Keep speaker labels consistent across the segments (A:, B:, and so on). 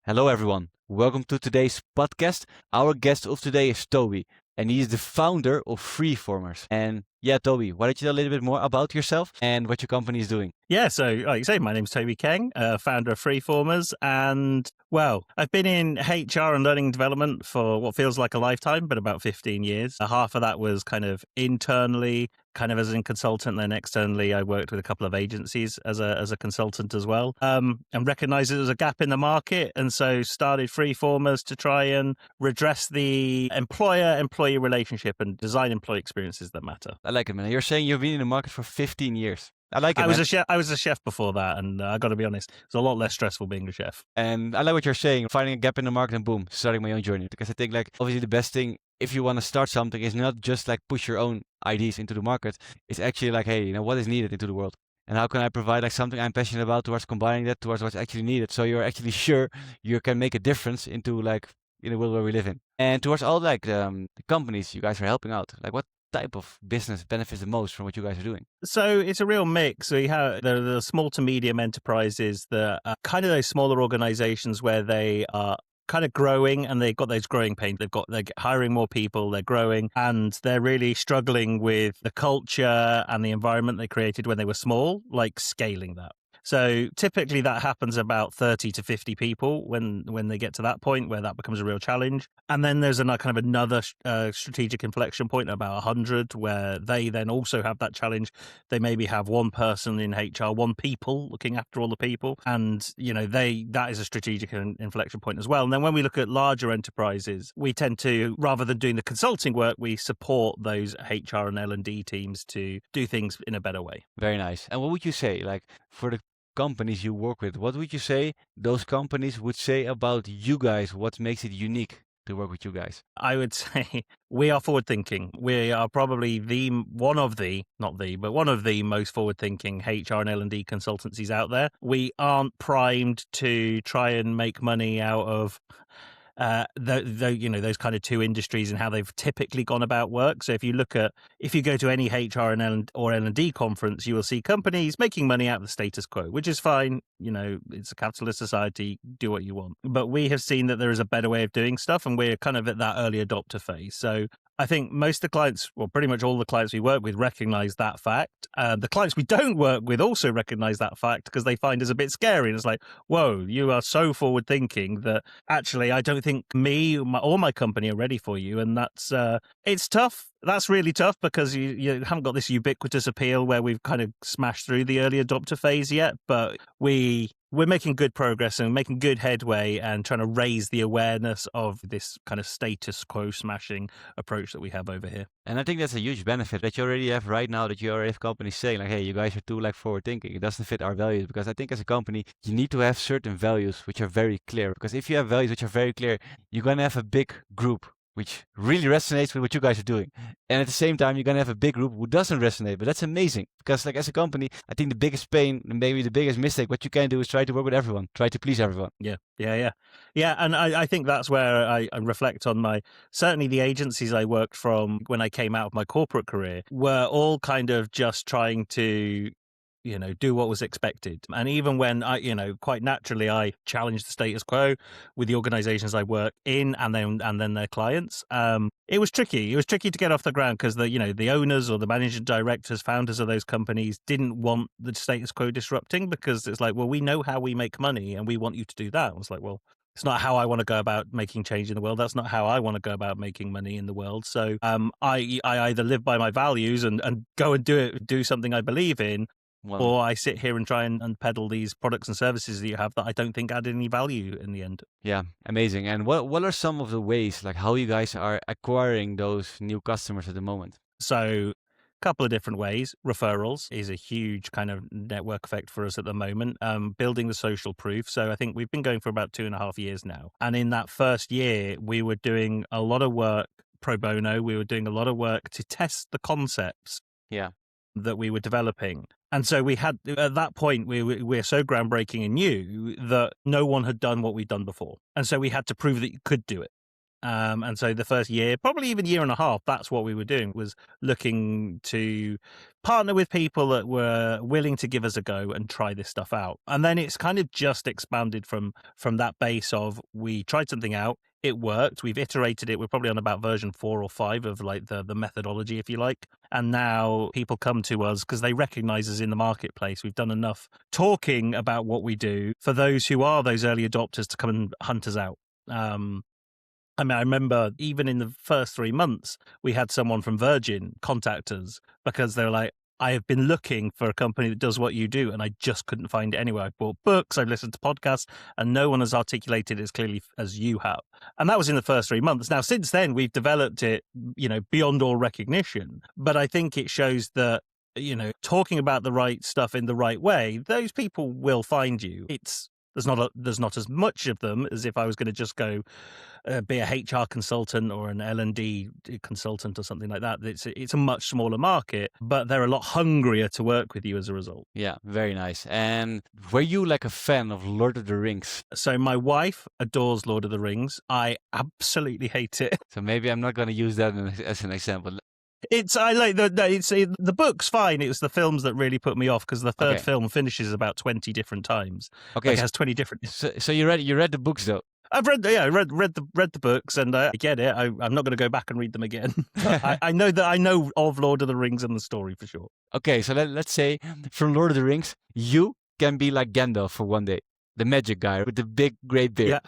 A: Hello, everyone. Welcome to today's podcast. Our guest of today is Toby, and he is the founder of Freeformers. And yeah, Toby, why don't you tell a little bit more about yourself and what your company is doing?
B: Yeah, so like you say, my name's Toby Kheng, founder of Freeformers, and well, I've been in HR and learning and development for what feels like a lifetime, but about 15 years. Half of that was kind of internally, kind of as a consultant, then externally, I worked with a couple of agencies as a consultant as well, and recognized there was a gap in the market, and so started Freeformers to try and redress the employer-employee relationship and design employee experiences that matter.
A: I like it, man. You're saying you've been in the market for 15 years. I like it,
B: I was
A: man.
B: a chef. I was a chef before that, and I got to be honest, it's a lot less stressful being a chef.
A: And I like what you're saying, finding a gap in the market and boom, starting my own journey. Because I think like obviously the best thing if you want to start something is not just like push your own ideas into the market. It's actually like, hey, what is needed into the world? And how can I provide like something I'm passionate about towards combining that towards what's actually needed? So you're actually sure you can make a difference into like in the world where we live in. And towards all like the companies you guys are helping out, like what type of business benefits the most from what you guys are doing?
B: So it's a real mix. We have the small to medium enterprises, the kind of those smaller organizations where they are kind of growing and they've got those growing pains. They're hiring more people, they're growing, and they're really struggling with the culture and the environment they created when they were small, like scaling that. So typically that happens about 30 to 50 people when they get to that point where that becomes a real challenge. And then there's kind of another strategic inflection point about 100 where they then also have that challenge. They maybe have one person in HR, one people looking after all the people. And, that is a strategic inflection point as well. And then when we look at larger enterprises, we tend to, rather than doing the consulting work, we support those HR and L&D teams to do things in a better way.
A: Very nice. And what would you say, like for the companies you work with, what would you say those companies would say about you guys? What makes it unique to work with you guys?
B: I would say we are forward thinking. We are probably one of the most forward thinking HR and L&D consultancies out there. We aren't primed to try and make money out of those kind of two industries and how they've typically gone about work. So if you go to any HR and L&D conference, you will see companies making money out of the status quo, which is fine. It's a capitalist society, do what you want. But we have seen that there is a better way of doing stuff, and we're kind of at that early adopter phase. So I think most of the clients, well, pretty much all the clients we work with recognize that fact. The clients we don't work with also recognize that fact because they find us a bit scary. And it's like, whoa, you are so forward thinking that actually I don't think me or my company are ready for you. And that's, it's tough. That's really tough because you haven't got this ubiquitous appeal where we've kind of smashed through the early adopter phase yet. But we're making good progress and making good headway and trying to raise the awareness of this kind of status quo smashing approach that we have over here.
A: And I think that's a huge benefit that you already have right now, that you already have companies saying like, hey, you guys are too like forward thinking. It doesn't fit our values. Because I think as a company, you need to have certain values which are very clear. Because if you have values which are very clear, you're going to have a big group which really resonates with what you guys are doing. And at the same time, you're going to have a big group who doesn't resonate. But that's amazing. Because like as a company, I think the biggest pain, maybe the biggest mistake, what you can do is try to work with everyone, try to please everyone.
B: Yeah. And I think that's where I reflect on certainly the agencies I worked from when I came out of my corporate career were all kind of just trying to do what was expected. And even when quite naturally I challenged the status quo with the organizations I work in and then their clients, it was tricky. It was tricky to get off the ground because the owners or the managing directors, founders of those companies didn't want the status quo disrupting because it's like, well, we know how we make money and we want you to do that. I was like, well, it's not how I want to go about making change in the world. That's not how I want to go about making money in the world. So I either live by my values and go and do something I believe in, or I sit here and try and peddle these products and services that you have that I don't think add any value in the end.
A: Yeah, amazing. And what are some of the ways, like how you guys are acquiring those new customers at the moment?
B: So a couple of different ways. Referrals is a huge kind of network effect for us at the moment. Building the social proof. So I think we've been going for about 2.5 years now. And in that first year, we were doing a lot of work pro bono. We were doing a lot of work to test the concepts.
A: Yeah.
B: That we were developing. And so we had, at that point, we're so groundbreaking and new that no one had done what we'd done before. And so we had to prove that you could do it. And so the first year, probably even year and a half, that's what we were doing, was looking to partner with people that were willing to give us a go and try this stuff out. And then it's kind of just expanded from that base of, we tried something out, it worked, we've iterated it, we're probably on about version 4 or 5 of like the methodology, if you like. And now people come to us because they recognize us in the marketplace. We've done enough talking about what we do for those who are those early adopters to come and hunt us out. I mean, I remember even in the first 3 months, we had someone from Virgin contact us because they were like, I have been looking for a company that does what you do, and I just couldn't find it anywhere. I've bought books, I've listened to podcasts, and no one has articulated it as clearly as you have. And that was in the first 3 months. Now, since then, we've developed it, beyond all recognition. But I think it shows that, talking about the right stuff in the right way, those people will find you. There's not as much of them as if I was going to just go be a HR consultant or an L&D consultant or something like that. It's a much smaller market, but they're a lot hungrier to work with you as a result.
A: Yeah, very nice. And were you like a fan of Lord of the Rings?
B: So my wife adores Lord of the Rings. I absolutely hate it.
A: So maybe I'm not going to use that as an example.
B: The book's fine. It was the films that really put me off because the third
A: Okay.
B: film finishes about 20 different times.
A: Okay,
B: Like it has 20 different.
A: so you read the books though.
B: I've read the books, and I get it. I'm not going to go back and read them again. I know of Lord of the Rings and the story for sure.
A: Okay, so let's say from Lord of the Rings, you can be like Gandalf for one day, the magic guy with the big great beard.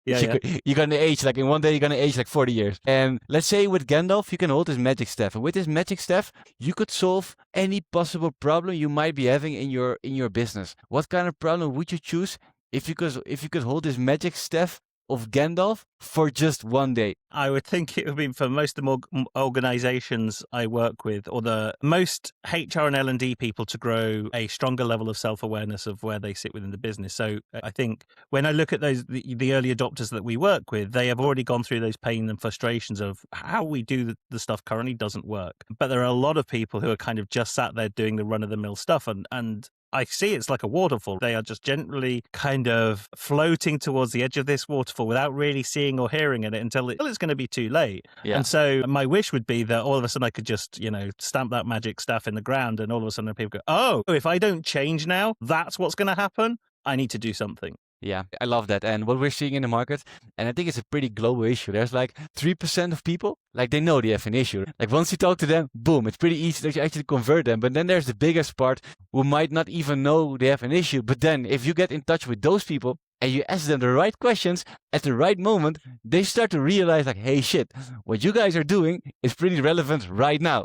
B: Yeah.
A: You're gonna age like in one day. You're gonna age like 40 years. And let's say with Gandalf, you can hold his magic staff, and with his magic staff, you could solve any possible problem you might be having in your business. What kind of problem would you choose if you could hold this magic staff of Gandalf for just one day?
B: I would think it would be for most of the organizations I work with, or the most HR and L&D people, to grow a stronger level of self-awareness of where they sit within the business. So I think when I look at the early adopters that we work with, they have already gone through those pain and frustrations of how we do the stuff currently doesn't work. But there are a lot of people who are kind of just sat there doing the run-of-the-mill stuff, and I see it's like a waterfall. They are just gently kind of floating towards the edge of this waterfall without really seeing or hearing it until it's going to be too late.
A: Yeah.
B: And so my wish would be that all of a sudden I could just, stamp that magic staff in the ground, and all of a sudden people go, oh, if I don't change now, that's what's going to happen. I need to do something.
A: Yeah, I love that. And what we're seeing in the market, and I think it's a pretty global issue. There's like 3% of people, like they know they have an issue. Like once you talk to them, boom, it's pretty easy to actually convert them. But then there's the biggest part who might not even know they have an issue. But then if you get in touch with those people and you ask them the right questions at the right moment, they start to realize like, hey, shit, what you guys are doing is pretty relevant right now.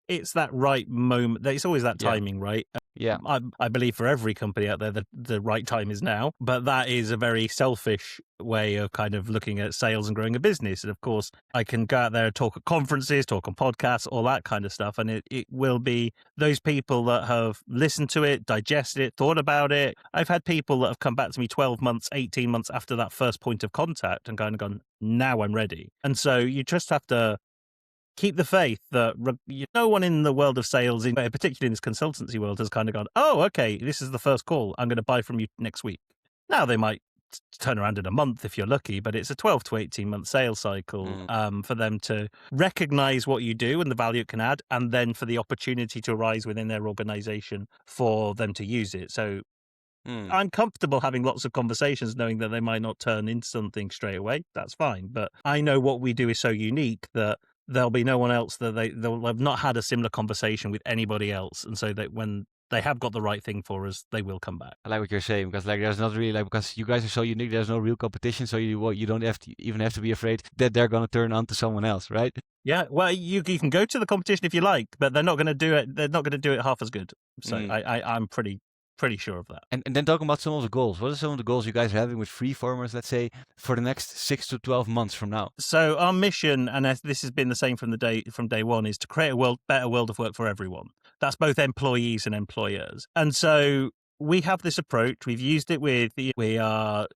B: It's that right moment. It's always that timing, right?
A: Yeah.
B: I believe for every company out there, the right time is now. But that is a very selfish way of kind of looking at sales and growing a business. And of course, I can go out there and talk at conferences, talk on podcasts, all that kind of stuff. And it will be those people that have listened to it, digested it, thought about it. I've had people that have come back to me 12 months, 18 months after that first point of contact and kind of gone, now I'm ready. And so you just have to keep the faith that no one in the world of sales, particularly in this consultancy world, has kind of gone, oh, okay, this is the first call. I'm going to buy from you next week. Now they might turn around in a month if you're lucky, but it's a 12 to 18 month sales cycle for them to recognize what you do and the value it can add, and then for the opportunity to arise within their organization for them to use it. So I'm comfortable having lots of conversations knowing that they might not turn into something straight away. That's fine. But I know what we do is so unique that there'll be no one else that they'll have not had a similar conversation with anybody else. And so that when they have got the right thing for us, they will come back.
A: I like what you're saying, because like there's not really because you guys are so unique, there's no real competition, so you don't even have to be afraid that they're gonna turn on to someone else, right?
B: Yeah, well, you can go to the competition if you like, but they're not going to do it. They're not going to do it half as good. So I'm pretty sure of that.
A: And then talking about some of the goals. What are some of the goals you guys are having with Freeformers, let's say, for the next 6 to 12 months from now?
B: So our mission, and this has been the same from day one, is to create a better world of work for everyone. That's both employees and employers. And so we have this approach. We've used it we are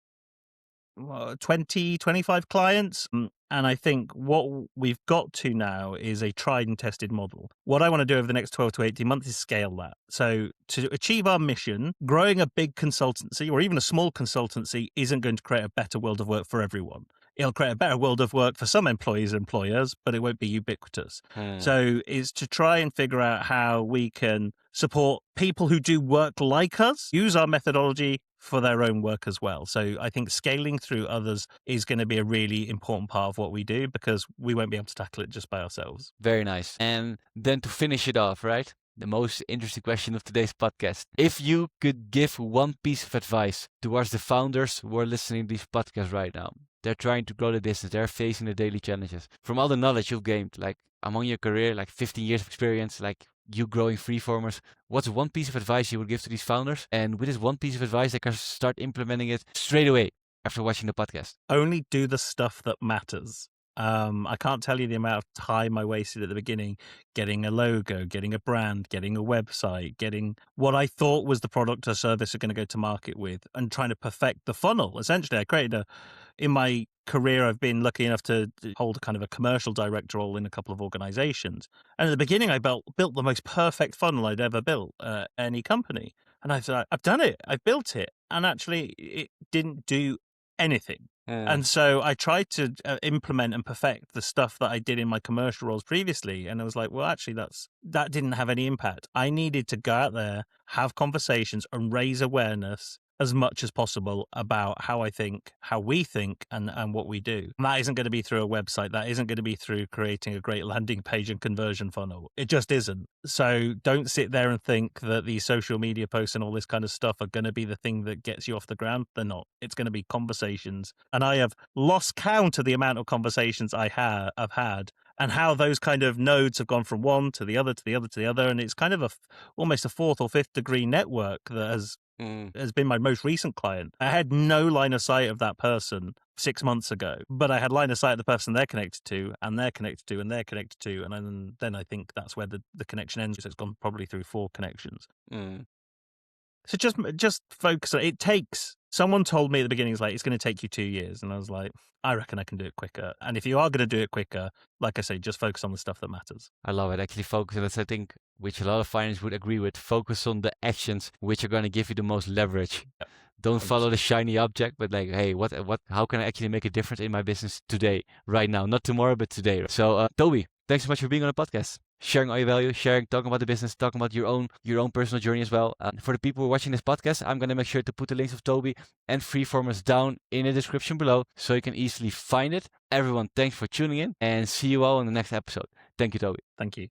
B: 20, 25 clients. And I think what we've got to now is a tried and tested model. What I want to do over the next 12 to 18 months is scale that. So to achieve our mission, growing a big consultancy or even a small consultancy isn't going to create a better world of work for everyone. It'll create a better world of work for some employees and employers, but it won't be ubiquitous. So it's to try and figure out how we can support people who do work like us, use our methodology for their own work as well. So I think scaling through others is going to be a really important part of what we do, because we won't be able to tackle it just by ourselves.
A: Very nice. And then to finish it off, right? The most interesting question of today's podcast. If you could give one piece of advice towards the founders who are listening to these podcasts right now, they're trying to grow the business, they're facing the daily challenges. From all the knowledge you've gained, like among your career, like 15 years of experience, like you growing Freeformers, what's one piece of advice you would give to these founders? And with this one piece of advice, they can start implementing it straight away after watching the podcast.
B: Only do the stuff that matters. I can't tell you the amount of time I wasted at the beginning getting a logo, getting a brand, getting a website, getting what I thought was the product or service we're going to go to market with, and trying to perfect the funnel. Essentially, in my career, I've been lucky enough to hold a kind of a commercial director role in a couple of organizations. And at the beginning, I built the most perfect funnel I'd ever built at any company. And I thought, I've done it. I've built it. And actually, it didn't do anything. And so I tried to implement and perfect the stuff that I did in my commercial roles previously. And I was like, well, actually, that didn't have any impact. I needed to go out there, have conversations, and raise awareness as much as possible about how we think, and what we do. And that isn't going to be through a website. That isn't going to be through creating a great landing page and conversion funnel. It just isn't. So don't sit there and think that these social media posts and all this kind of stuff are going to be the thing that gets you off the ground. They're not. It's going to be conversations. And I have lost count of the amount of conversations I've had, and how those kind of nodes have gone from one to the other, to the other, to the other. And it's kind of almost a fourth or fifth degree network that has been my most recent client. I had no line of sight of that person 6 months ago, but I had line of sight of the person they're connected to, and they're connected to, and they're connected to. And then I think that's where the connection ends. So it's gone probably through 4 connections. So just focus on it. Someone told me at the beginning, it's going to take you 2 years. And I was like, I reckon I can do it quicker. And if you are going to do it quicker, like I say, just focus on the stuff that matters.
A: I love it. Actually focus on this, I think, which a lot of finance would agree with. Focus on the actions which are going to give you the most leverage. Yep. Don't follow the shiny object, but like, hey, how can I actually make a difference in my business today, right now? Not tomorrow, but today. So Toby, thanks so much for being on the podcast. Sharing all your value, talking about the business, talking about your own personal journey as well. For the people who are watching this podcast, I'm going to make sure to put the links of Toby and Freeformers down in the description below so you can easily find it. Everyone, thanks for tuning in, and see you all in the next episode. Thank you, Toby.
B: Thank you.